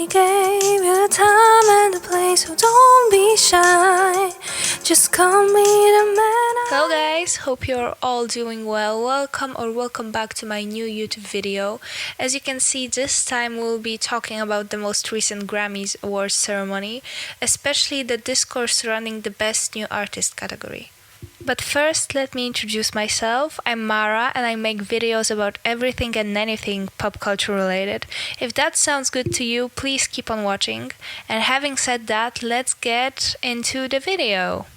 gave you the time and the place, so don't be shy. Just call me the man. Hello guys, hope you're all doing well. Welcome back to my new YouTube video. As you can see, this time we'll be talking about the most recent Grammy Awards ceremony, especially the discourse surrounding the Best New Artist category. But first, let me introduce myself. I'm Mara and I make videos about everything and anything pop culture related. If that sounds good to you, please keep on watching. And having said that, let's get into the video.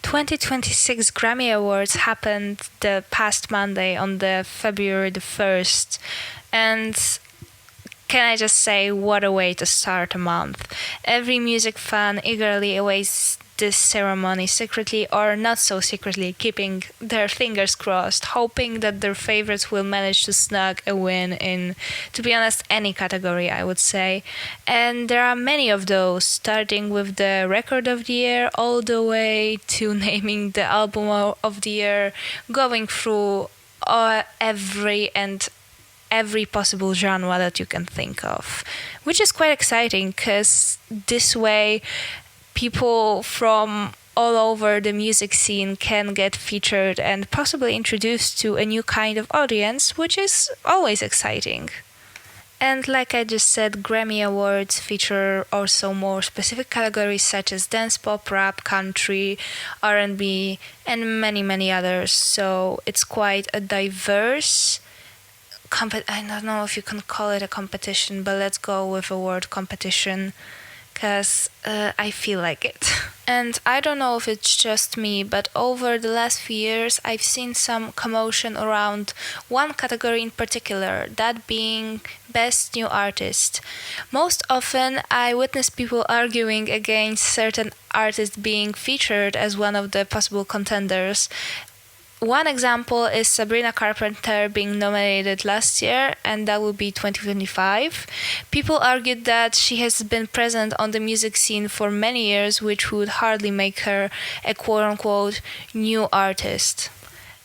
2026 Grammy Awards happened the past Monday on the February the 1st, and can I just say, what a way to start a month. Every music fan eagerly awaits this ceremony, secretly or not so secretly, keeping their fingers crossed, hoping that their favorites will manage to snag a win in, to be honest, any category, I would say. And there are many of those, starting with the Record of the Year all the way to naming the Album of the Year, going through every possible genre that you can think of, which is quite exciting because this way people from all over the music scene can get featured and possibly introduced to a new kind of audience, which is always exciting. And like I just said, Grammy Awards feature also more specific categories such as dance, pop, rap, country, R&B, and many others. So it's quite a diverse I don't know if you can call it a competition, but let's go with the word competition because I feel like it. And I don't know if it's just me, but over the last few years I've seen some commotion around one category in particular, that being Best New Artist. Most often I witness people arguing against certain artists being featured as one of the possible contenders. One example is Sabrina Carpenter being nominated last year, and that will be 2025. People argued that she has been present on the music scene for many years, which would hardly make her a quote-unquote new artist.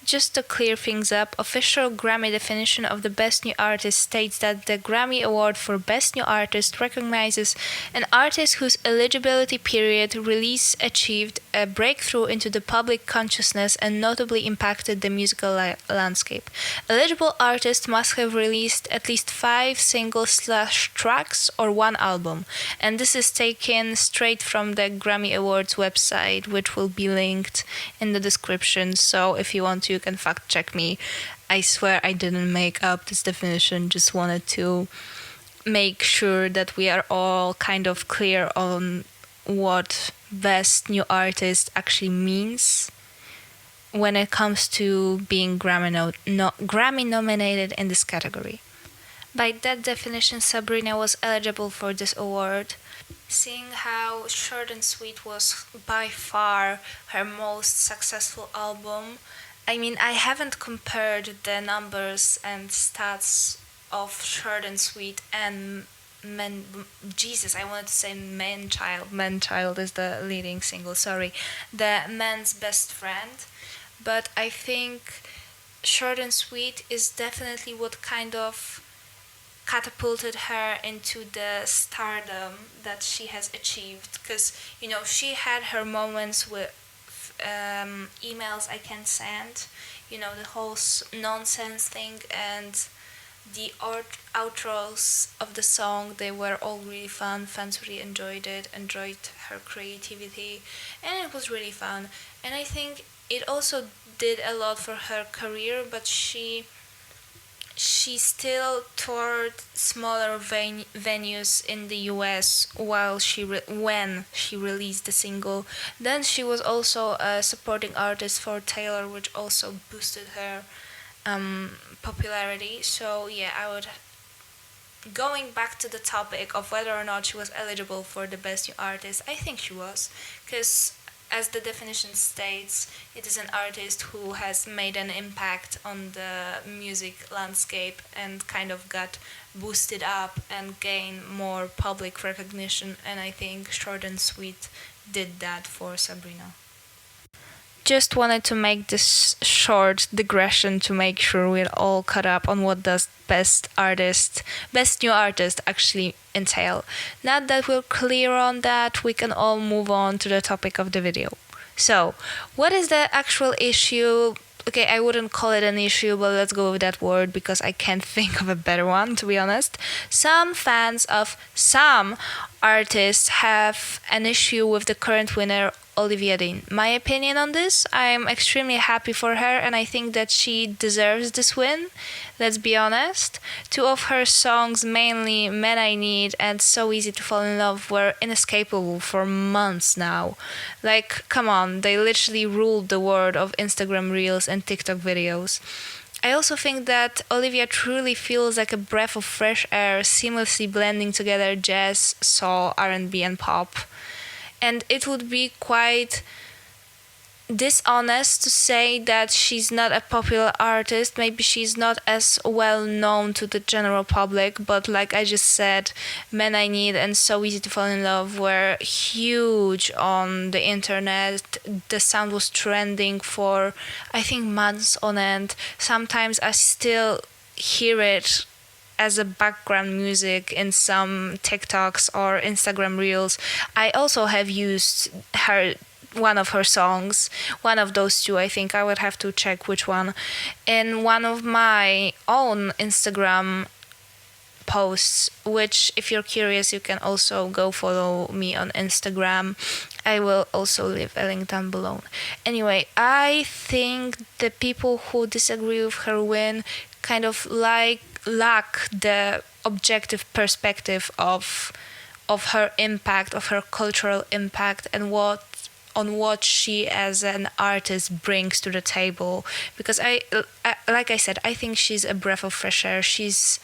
Just to clear things up, official Grammy definition of the Best New Artist states that the Grammy Award for Best New Artist recognizes an artist whose eligibility period release achieved a breakthrough into the public consciousness and notably impacted the musical landscape. Eligible artists must have released at least 5 singles/tracks or 1 album, and this is taken straight from the Grammy Awards website, which will be linked in the description, so if you want to, you can fact check me. I swear I didn't make up this definition, just wanted to make sure that we are all kind of clear on what Best New Artist actually means when it comes to being Grammy nominated in this category. By that definition, Sabrina was eligible for this award. Seeing how Short and Sweet was by far her most successful album, I mean, I haven't compared the numbers and stats of Short and Sweet and I wanted to say Man Child is the leading single, sorry. The Man's Best Friend. But I think Short and Sweet is definitely what kind of catapulted her into the stardom that she has achieved. Because, she had her moments with emails I can send, the whole nonsense thing, and the outros of the song, they were all really fun. Fans really enjoyed it, enjoyed her creativity, and it was really fun. And I think it also did a lot for her career, but she still toured smaller venues in the US while when she released the single. Then she was also a supporting artist for Taylor, which also boosted her popularity. So yeah, going back to the topic of whether or not she was eligible for the Best New Artist, I think she was, because as the definition states, it is an artist who has made an impact on the music landscape and kind of got boosted up and gained more public recognition, and I think Short and Sweet did that for Sabrina. just wanted to make this short digression to make sure we're all caught up on what does best new artist actually entail. Now that we're clear on that, we can all move on to the topic of the video. So, what is the actual issue? Okay, I wouldn't call it an issue, but let's go with that word because I can't think of a better one, to be honest. Some fans of some artists have an issue with the current winner, Olivia Dean. My opinion on this, I'm extremely happy for her and I think that she deserves this win. Let's be honest. Two of her songs, mainly Men I Need and So Easy to Fall in Love, were inescapable for months now. Like, come on, they literally ruled the world of Instagram Reels and TikTok videos. I also think that Olivia truly feels like a breath of fresh air, seamlessly blending together jazz, soul, R&B and pop. And it would be quite dishonest to say that she's not a popular artist. Maybe she's not as well known to the general public, but like I just said, Men I Need and So Easy to Fall in Love were huge on the internet. The sound was trending for, I think, months on end. Sometimes I still hear it as a background music in some TikToks or Instagram Reels. I also have used one of her songs, one of those two, I think. I would have to check which one, in one of my own Instagram posts, which, if you're curious, you can also go follow me on Instagram. I will also leave a link down below. Anyway, I think the people who disagree with her win kind of lack the objective perspective of her impact, of her cultural impact, and what she as an artist brings to the table. Because I like I said, I think she's a breath of fresh air. She's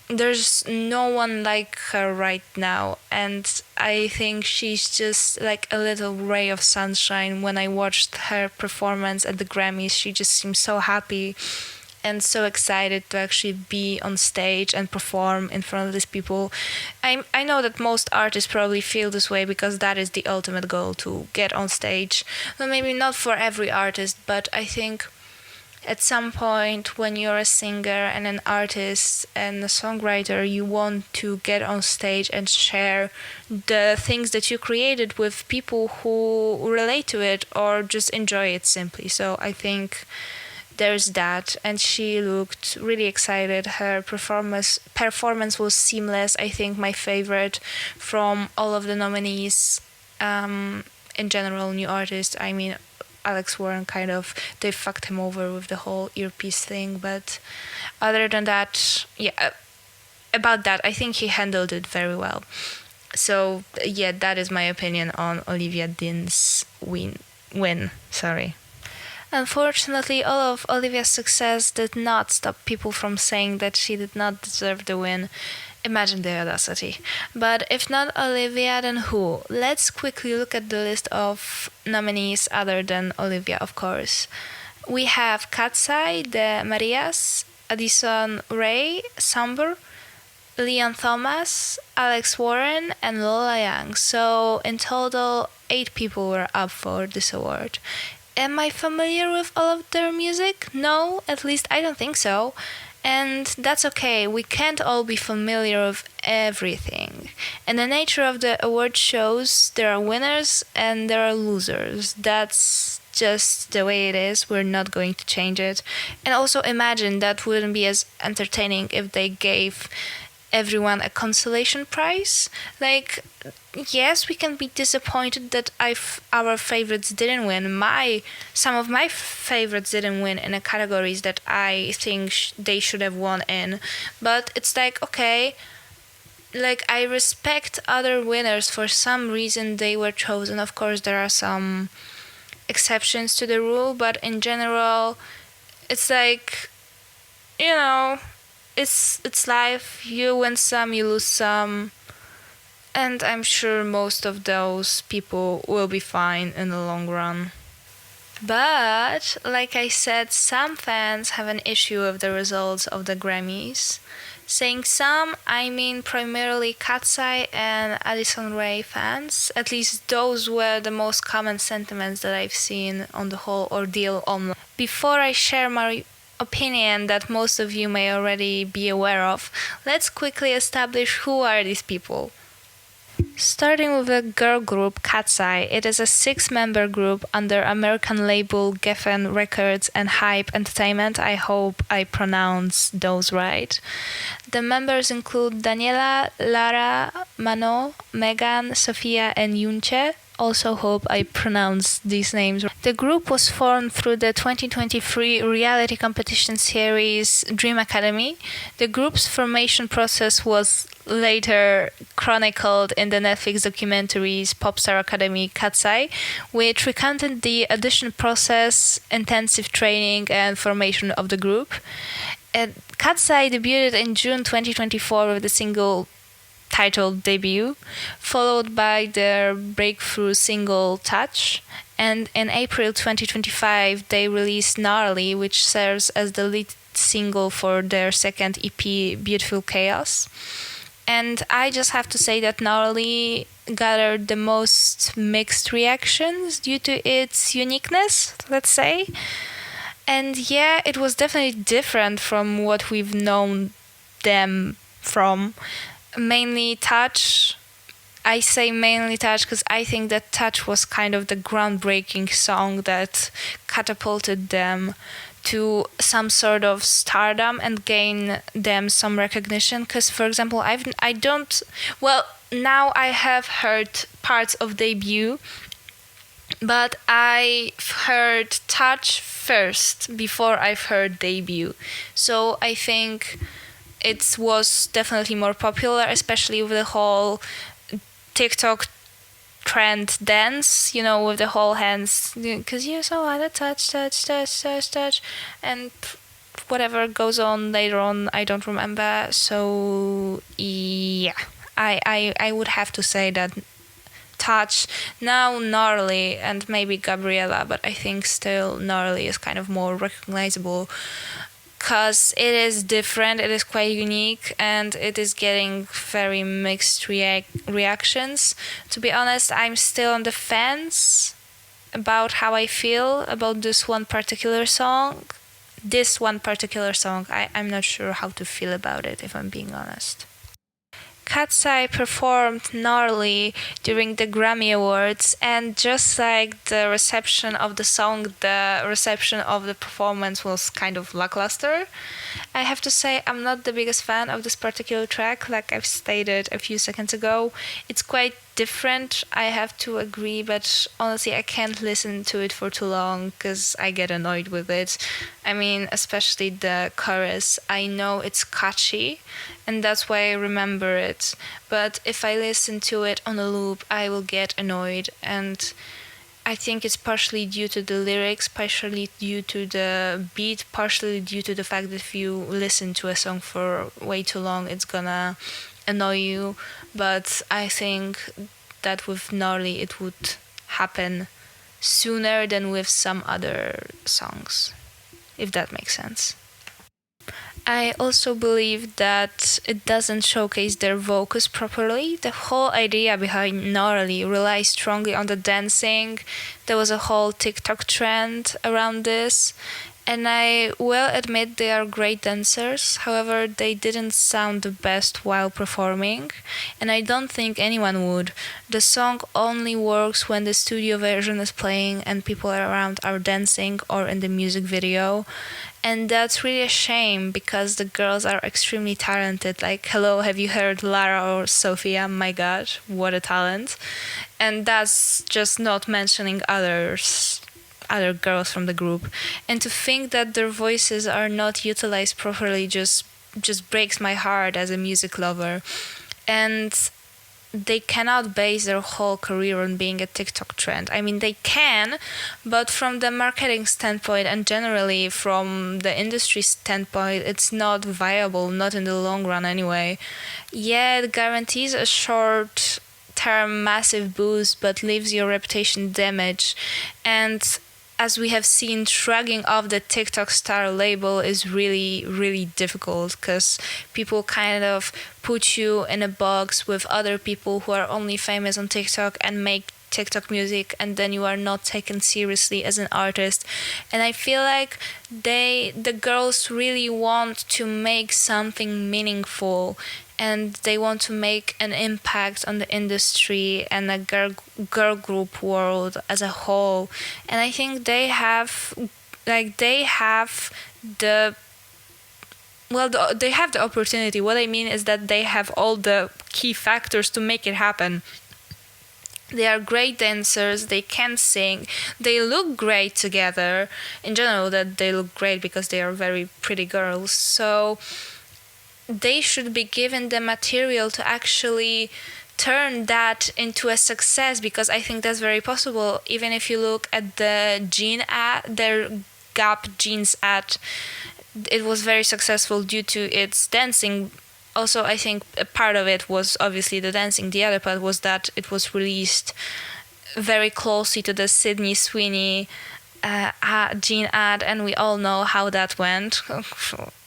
there's no one like her right now, and I think she's just like a little ray of sunshine. When I watched her performance at the Grammys, she just seemed so happy and so excited to actually be on stage and perform in front of these people. I know that most artists probably feel this way because that is the ultimate goal, to get on stage. Well, maybe not for every artist, but I think at some point when you're a singer and an artist and a songwriter, you want to get on stage and share the things that you created with people who relate to it or just enjoy it simply. So I think there's that, and she looked really excited. Her performance was seamless. I think my favorite from all of the nominees. In general, new artists, I mean, Alex Warren, kind of, they fucked him over with the whole earpiece thing, but other than that, yeah, about that, I think he handled it very well. So yeah, that is my opinion on Olivia Dean's win. Sorry. Unfortunately, all of Olivia's success did not stop people from saying that she did not deserve the win. Imagine the audacity. But if not Olivia, then who? Let's quickly look at the list of nominees other than Olivia, of course. We have KATSEYE, the Marias, Addison Rae, Somber, Leon Thomas, Alex Warren, and Lola Young. So in total, 8 people were up for this award. Am I familiar with all of their music? No, at least I don't think so. And that's okay, we can't all be familiar with everything. And the nature of the award shows there are winners and there are losers. That's just the way it is, we're not going to change it. And also imagine that wouldn't be as entertaining if they gave everyone a consolation prize. Like, yes, we can be disappointed that our favorites didn't win. Some of my favorites didn't win in the categories that I think they should have won in. But it's like, okay, like, I respect other winners. For some reason they were chosen. Of course, there are some exceptions to the rule, but in general, it's like, you know, it's life. You win some, you lose some. And I'm sure most of those people will be fine in the long run. But, like I said, some fans have an issue with the results of the Grammys. Saying some, I mean primarily KATSEYE and Addison Rae fans. At least those were the most common sentiments that I've seen on the whole ordeal online. Before I share my opinion that most of you may already be aware of, let's quickly establish who are these people. Starting with the girl group KATSEYE, it is a 6-member group under American label Geffen Records and Hype Entertainment. I hope I pronounce those right. The members include Daniela, Lara, Mano, Megan, Sofia, and Yunche. Also hope I pronounce these names. The group was formed through the 2023 reality competition series Dream Academy. The group's formation process was later chronicled in the Netflix documentaries Popstar Academy KATSEYE, which recounted the audition process, intensive training, and formation of the group. KATSEYE debuted in June 2024 with the single titled Debut, followed by their breakthrough single Touch, and in April 2025 they released Gnarly, which serves as the lead single for their second EP Beautiful Chaos. And I just have to say that Gnarly gathered the most mixed reactions due to its uniqueness, let's say. And yeah, it was definitely different from what we've known them from. Mainly Touch. I say mainly Touch because I think that Touch was kind of the groundbreaking song that catapulted them to some sort of stardom and gain them some recognition. Because, for example, now I have heard parts of Debut, but I've heard Touch first before I've heard Debut. So I think it was definitely more popular, especially with the whole TikTok trend dance, with the whole hands, because you're so out of touch, and whatever goes on later on, I don't remember. So yeah, I would have to say that Touch, now Gnarly, and maybe Gabriella, but I think still Gnarly is kind of more recognizable because it is different, it is quite unique, and it is getting very mixed reactions. To be honest, I'm still on the fence about how I feel about this one particular song. I'm not sure how to feel about it, if I'm being honest. KATSEYE performed Gnarly during the Grammy Awards, and just like the reception of the song, the reception of the performance was kind of lackluster. I have to say I'm not the biggest fan of this particular track, like I've stated a few seconds ago. It's quite different, I have to agree, but honestly I can't listen to it for too long because I get annoyed with it. I mean, especially the chorus. I know it's catchy and that's why I remember it, but if I listen to it on a loop I will get annoyed, and I think it's partially due to the lyrics, partially due to the beat, partially due to the fact that if you listen to a song for way too long it's gonna annoy you. But I think that with Gnarly it would happen sooner than with some other songs, if that makes sense. I also believe that it doesn't showcase their vocals properly. The whole idea behind Gnarly relies strongly on the dancing. There was a whole TikTok trend around this, and I will admit they are great dancers. However, they didn't sound the best while performing, and I don't think anyone would. The song only works when the studio version is playing and people around are dancing or in the music video. And that's really a shame because the girls are extremely talented. Like, hello, have you heard Lara or Sophia? My god, what a talent. And that's just not mentioning other girls from the group. And to think that their voices are not utilized properly just breaks my heart as a music lover. And they cannot base their whole career on being a TikTok trend. I mean, they can, but from the marketing standpoint and generally from the industry standpoint, it's not viable, not in the long run anyway. Yeah, it guarantees a short-term massive boost, but leaves your reputation damaged. And as we have seen, shrugging off the TikTok star label is really, really difficult, because people kind of put you in a box with other people who are only famous on TikTok and make TikTok music, and then you are not taken seriously as an artist. And I feel like the girls really want to make something meaningful, and they want to make an impact on the industry and the girl group world as a whole. And I think they have the they have the opportunity. What I mean is that they have all the key factors to make it happen. They are great dancers, they can sing, they look great together. In general, that they look great because they are very pretty girls. So they should be given the material to actually turn that into a success, because I think that's very possible. Even if you look at the jean ad, their Gap jeans ad, it was very successful due to its dancing. Also, I think a part of it was obviously the dancing. The other part was that it was released very closely to the Sydney Sweeney jean ad, and we all know how that went.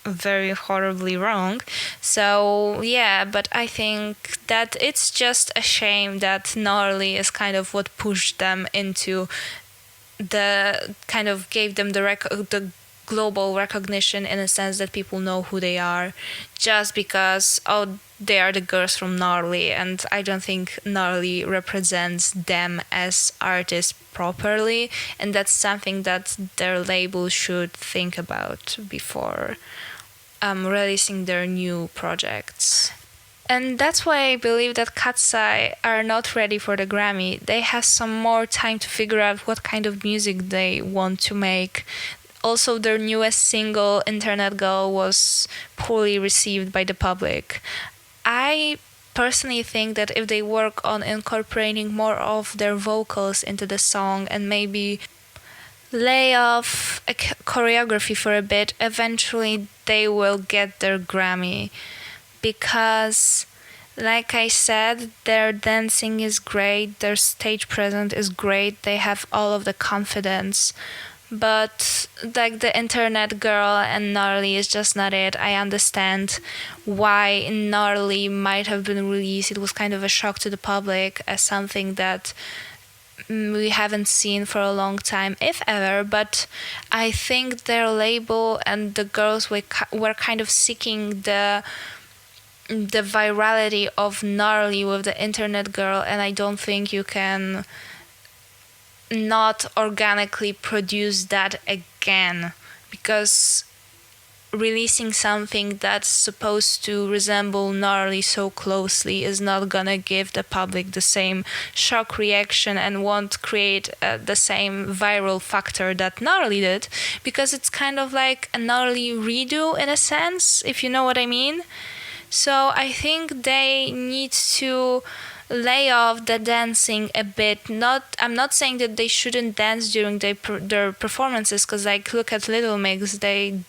Very horribly wrong. So yeah, but I think that it's just a shame that Gnarly is kind of what pushed them into the kind of gave them the global recognition, in a sense that people know who they are, just because they are the girls from Gnarly, and I don't think Gnarly represents them as artists properly, and that's something that their label should think about before releasing their new projects. And that's why I believe that KATSEYE are not ready for the Grammy. They have some more time to figure out what kind of music they want to make. Also, their newest single, Internet Girl, was poorly received by the public. I personally think that if they work on incorporating more of their vocals into the song and maybe lay off a choreography for a bit, eventually they will get their Grammy. Because, like I said, their dancing is great, their stage presence is great, they have all of the confidence. But like the Internet Girl and Gnarly is just not it. I understand why Gnarly might have been released. It was kind of a shock to the public as something that we haven't seen for a long time, if ever. But I think their label and the girls were kind of seeking the virality of Gnarly with the Internet Girl, and I don't think you can not organically produce that again, because releasing something that's supposed to resemble Gnarly so closely is not gonna give the public the same shock reaction and won't create the same viral factor that Gnarly did, because it's kind of like a Gnarly redo in a sense, if you know what I mean. So I think they need to lay off the dancing a bit. I'm not saying that they shouldn't dance during their performances, because like look at Little Mix, they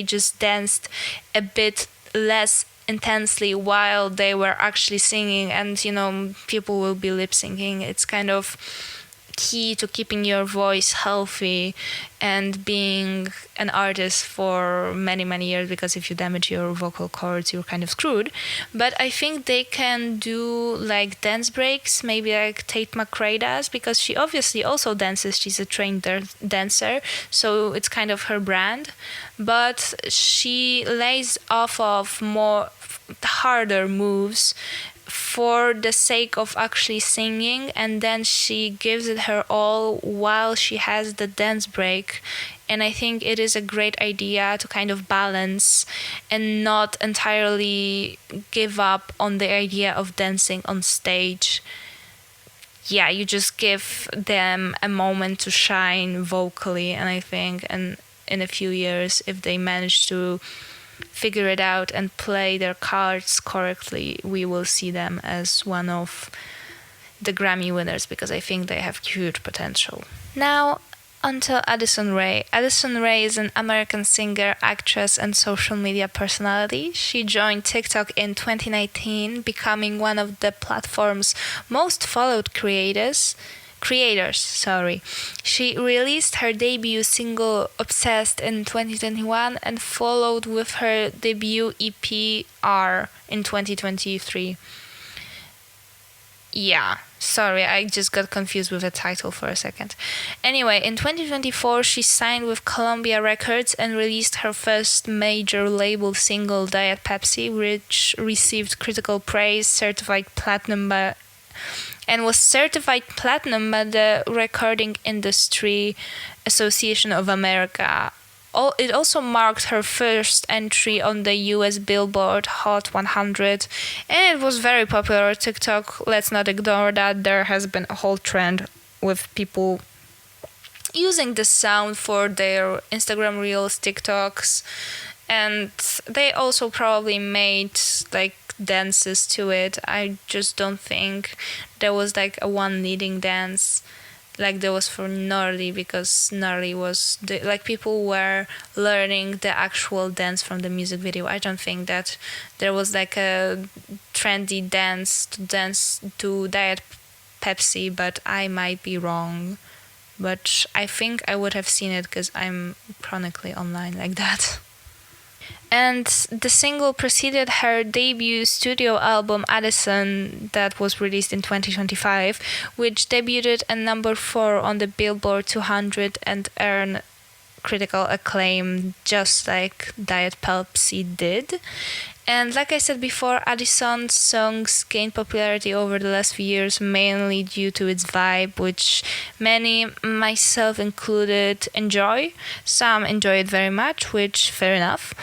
just danced a bit less intensely while they were actually singing, and people will be lip syncing. It's kind of key to keeping your voice healthy and being an artist for many, many years, because if you damage your vocal cords, you're kind of screwed. But I think they can do like dance breaks, maybe like Tate McRae does, because she obviously also dances. She's a trained dancer, so it's kind of her brand. But she lays off of more harder moves for the sake of actually singing, and then she gives it her all while she has the dance break. And I think it is a great idea to kind of balance and not entirely give up on the idea of dancing on stage. Yeah, you just give them a moment to shine vocally, and I think in a few years, if they manage to figure it out and play their cards correctly, we will see them as one of the Grammy winners, because I think they have huge potential. Now, onto Addison Rae. Addison Rae is an American singer, actress, and social media personality. She joined TikTok in 2019, becoming one of the platform's most followed creators. creators, sorry. She released her debut single Obsessed in 2021 and followed with her debut EP R in 2023. Yeah, sorry, I just got confused with the title for a second. Anyway, in 2024, she signed with Columbia Records and released her first major label single, Diet Pepsi, which received critical praise, and was certified platinum by the Recording Industry Association of America. It also marked her first entry on the US Billboard Hot 100, and it was very popular on TikTok. Let's not ignore that. There has been a whole trend with people using the sound for their Instagram Reels, TikToks, and they also probably made like dances to it. I just don't think there was like a one leading dance like there was for Gnarly, because Gnarly was people were learning the actual dance from the music video. I don't think that there was like a trendy dance to Diet Pepsi, but I might be wrong. But I think I would have seen it because I'm chronically online like that. And the single preceded her debut studio album Addison that was released in 2025, which debuted at number 4 on the Billboard 200 and earned critical acclaim just like Diet Pepsi did. And like I said before, Addison's songs gained popularity over the last few years mainly due to its vibe, which many, myself included, enjoy. Some enjoy it very much, which fair enough.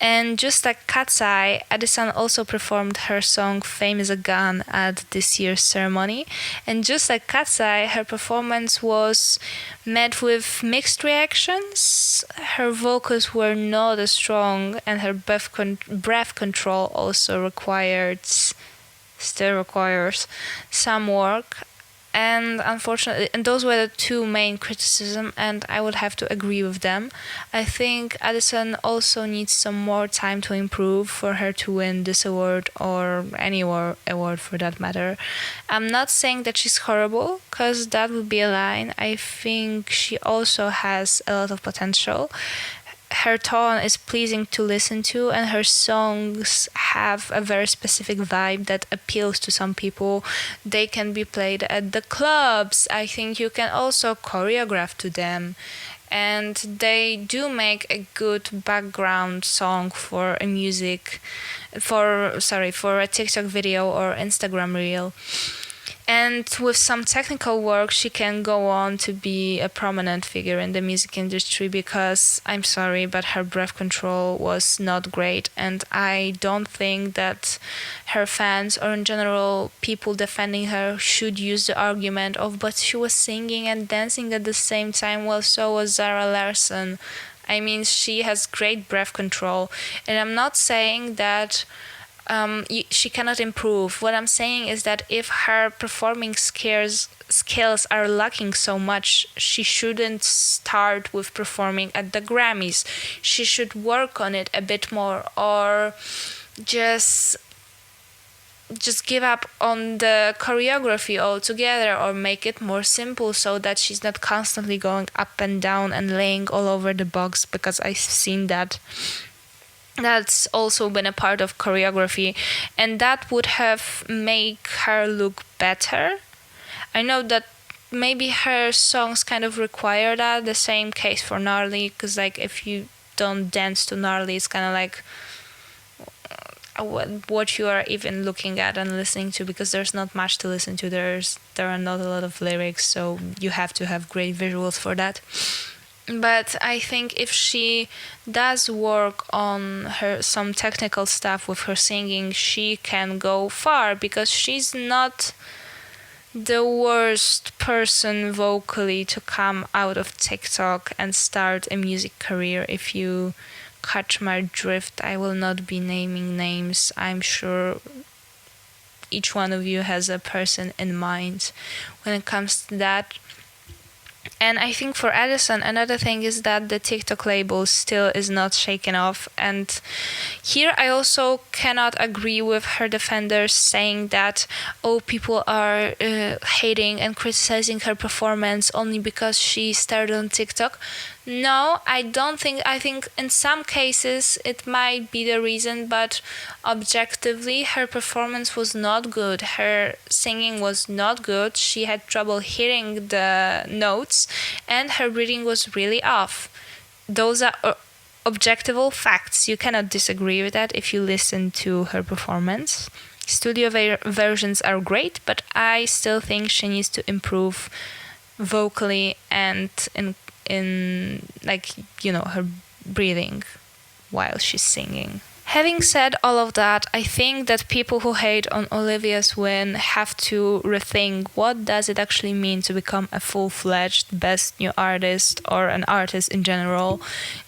And just like KATSEYE, Addison also performed her song Fame is a Gun at this year's ceremony. And just like KATSEYE, her performance was met with mixed reactions. Her vocals were not as strong, and her breath control also still requires some work. And unfortunately, and those were the two main criticisms, and I would have to agree with them. I think Addison also needs some more time to improve for her to win this award or any award for that matter. I'm not saying that she's horrible, because that would be a lie. I think she also has a lot of potential. Her tone is pleasing to listen to, and her songs have a very specific vibe that appeals to some people. They can be played at the clubs. I think you can also choreograph to them. And they do make a good background song for a TikTok video or Instagram reel. And with some technical work, she can go on to be a prominent figure in the music industry, because I'm sorry, but her breath control was not great. And I don't think that her fans, or in general people defending her, should use the argument of, but she was singing and dancing at the same time. Well, so was Zara Larsson. I mean, she has great breath control. And I'm not saying that she cannot improve. What I'm saying is that if her performing skills are lacking so much, she shouldn't start with performing at the Grammys. She should work on it a bit more, or just give up on the choreography altogether, or make it more simple so that she's not constantly going up and down and laying all over the box, because I've seen that. That's also been a part of choreography, and that would have made her look better. I know that maybe her songs kind of require that. The same case for Gnarly, because like if you don't dance to Gnarly, it's kind of like what you are even looking at and listening to, because there's not much to listen to. There are not a lot of lyrics, so you have to have great visuals for that. But I think if she does work on some technical stuff with her singing, she can go far, because she's not the worst person vocally to come out of TikTok and start a music career. If you catch my drift, I will not be naming names. I'm sure each one of you has a person in mind when it comes to that. And I think for Addison, another thing is that the TikTok label still is not shaken off. And here I also cannot agree with her defenders saying that, oh, people are hating and criticizing her performance only because she started on TikTok. No, I don't think. I think in some cases it might be the reason, but objectively her performance was not good. Her singing was not good. She had trouble hearing the notes, and her reading was really off. Those are objective facts. You cannot disagree with that if you listen to her performance. Studio versions are great, but I still think she needs to improve vocally and in like, you know, her breathing while she's singing. Having said all of that, I think that people who hate on Olivia's win have to rethink what does it actually mean to become a full-fledged best new artist or an artist in general.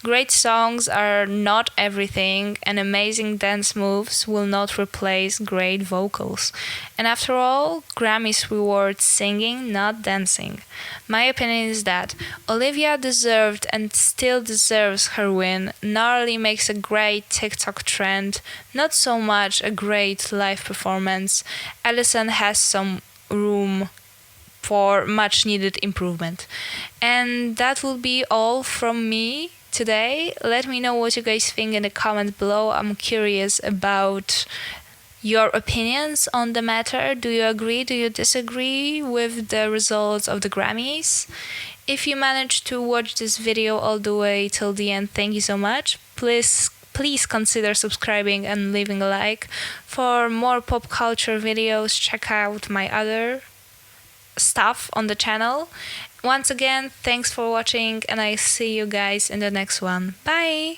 Great songs are not everything, and amazing dance moves will not replace great vocals. And after all, Grammys reward singing, not dancing. My opinion is that Olivia deserved and still deserves her win. Gnarly makes a great TikTok trend, not so much a great live performance. Addison has some room for much needed improvement. And that will be all from me today. Let me know what you guys think in the comment below. I'm curious about your opinions on the matter. Do you agree? Do you disagree with the results of the Grammys? If you managed to watch this video all the way till the end, thank you so much. Please consider subscribing and leaving a like. For more pop culture videos, check out my other stuff on the channel. Once again, thanks for watching, and I see you guys in the next one. Bye!